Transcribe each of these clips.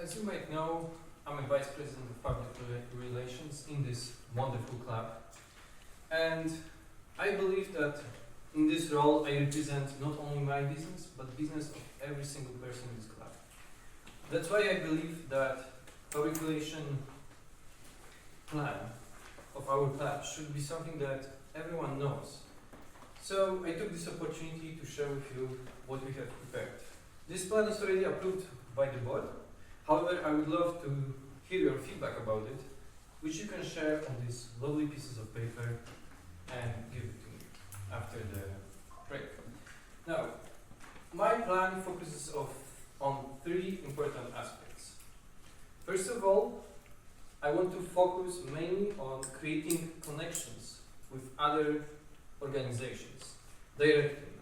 As you might know, I'm a Vice President of Public Relations in this wonderful club. And I believe that in this role I represent not only my business, but business of every single person in this club. That's why I believe that public relation plan of our club should be something that everyone knows. So I took this opportunity to share with you what we have prepared. This plan is already approved by the board. However, I would love to hear your feedback about it, which you can share on these lovely pieces of paper and give it to me after the break. Now, my plan focuses on three important aspects. First of all, I want to focus mainly on creating connections with other organizations directly.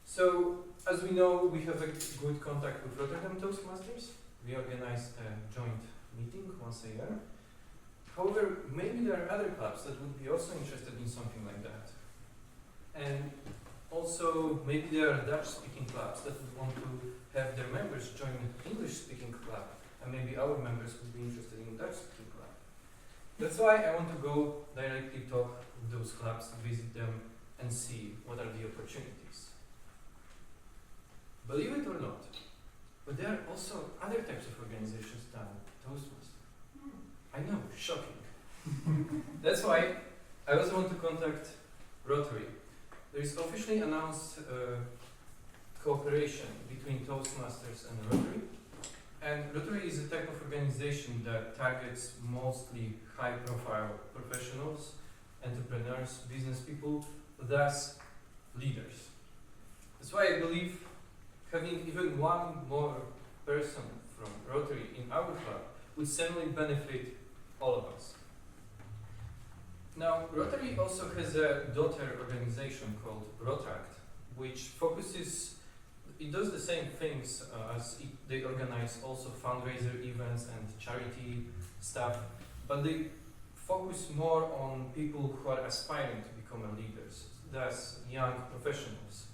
So, as we know, we have a good contact with Leiden Toastmasters. We organize a joint meeting once a year. However, maybe there are other clubs that would be also interested in something like that. And also, maybe there are Dutch-speaking clubs that would want to have their members join an English-speaking club. And maybe our members would be interested in Dutch-speaking club. That's why I want to go directly talk with those clubs, visit them, and see what are the opportunities. Believe it or not, but there are also other types of organizations than Toastmasters. I know, shocking. That's why I also want to contact Rotary. There is officially announced cooperation between Toastmasters and Rotary. And Rotary is a type of organization that targets mostly high-profile professionals, entrepreneurs, business people, thus leaders. That's why I believe having even one more person from Rotary in our club would certainly benefit all of us. Now, Rotary also has a daughter organization called Rotract, which focuses, it does the same things they organize also fundraiser events and charity stuff, but they focus more on people who are aspiring to become leaders, thus young professionals.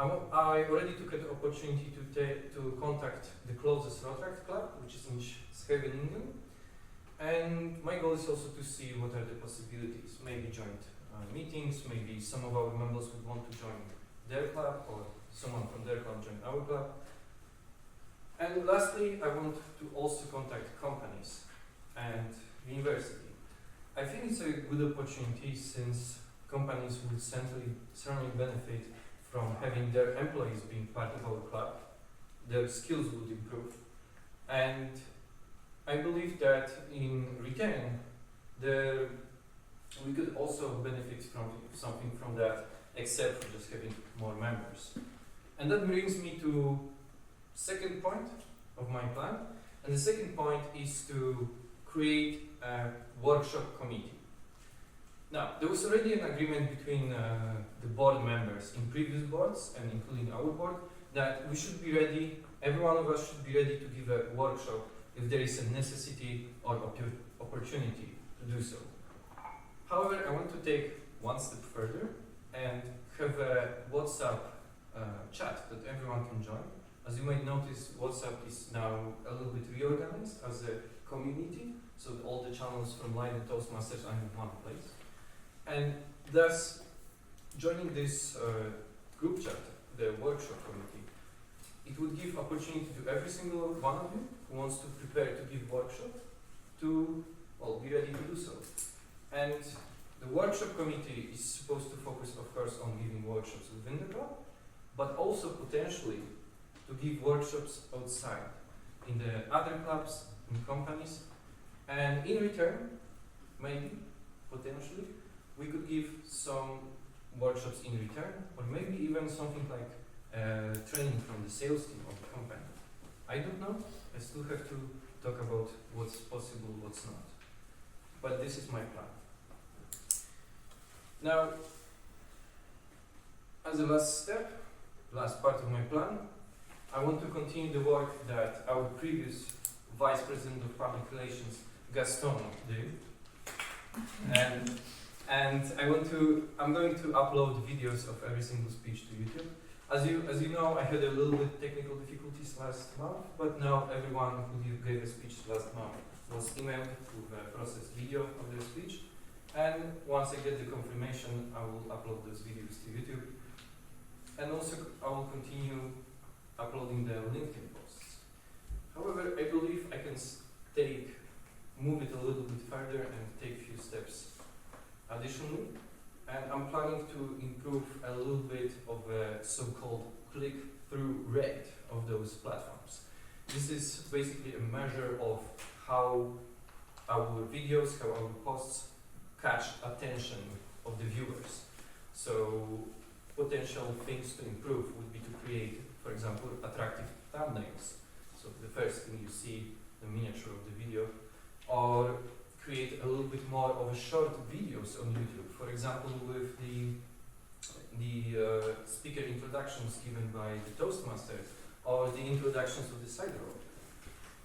I already took an opportunity to contact the closest Rotract club, which is in Scheveningen, and my goal is also to see what are the possibilities, maybe joint meetings, maybe some of our members would want to join their club, or someone from their club join our club. And lastly, I want to also contact companies and university. I think it's a good opportunity since companies would certainly benefit from having their employees being part of our club. Their skills would improve. And I believe that in return, we could also benefit from something from that, except for just having more members. And that brings me to second point of my plan. And the second point is to create a workshop committee. Now, there was already an agreement between the board members in previous boards, and including our board, that we should be ready, every one of us should be ready to give a workshop if there is a necessity or opportunity to do so. However, I want to take one step further and have a WhatsApp chat that everyone can join. As you might notice, WhatsApp is now a little bit reorganized as a community, so that all the channels from Leiden Toastmasters are in one place. And thus, joining this group chat, the workshop committee, it would give opportunity to every single one of you who wants to prepare to give workshop to, well, be ready to do so. And the workshop committee is supposed to focus, of course, on giving workshops within the club, but also potentially to give workshops outside, in the other clubs, in companies, and in return, maybe, potentially, we could give some workshops in return, or maybe even something like training from the sales team of the company. I don't know. I still have to talk about what's possible, what's not. But this is my plan. Now, as a last step, last part of my plan, I want to continue the work that our previous Vice President of Public Relations, Gaston, did. And I'm going to upload videos of every single speech to YouTube. As you know, I had a little bit technical difficulties last month, but now everyone who gave a speech last month was emailed with a processed video of their speech. And once I get the confirmation, I will upload those videos to YouTube. And also, I will continue uploading the LinkedIn posts. However, I believe I can move it a little bit further and take a few steps additionally. And I'm planning to improve a little bit of a so-called click-through rate of those platforms. This is basically a measure of how our videos, how our posts catch attention of the viewers. So potential things to improve would be to create, for example, attractive thumbnails. So the first thing you see, the miniature of the video, or create a little bit more of a short videos on YouTube. For example, with the speaker introductions given by the Toastmasters or the introductions of the side row.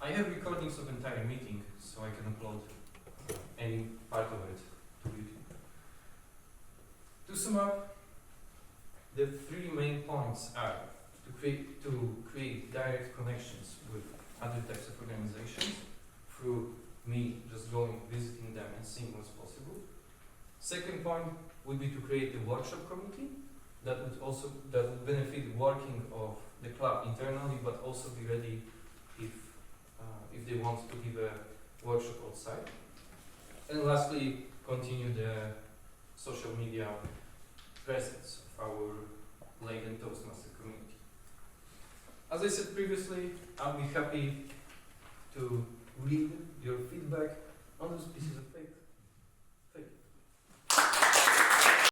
I have recordings of entire meeting, so I can upload any part of it to YouTube. To sum up, the three main points are to create direct connections with other types of organizations through me just going, visiting them and seeing what's possible. Second point would be to create a workshop committee that would benefit working of the club internally, but also be ready if they want to give a workshop outside. And lastly, continue the social media presence of our Leiden Toastmaster community. As I said previously, I'll be happy to read your feedback on those pieces of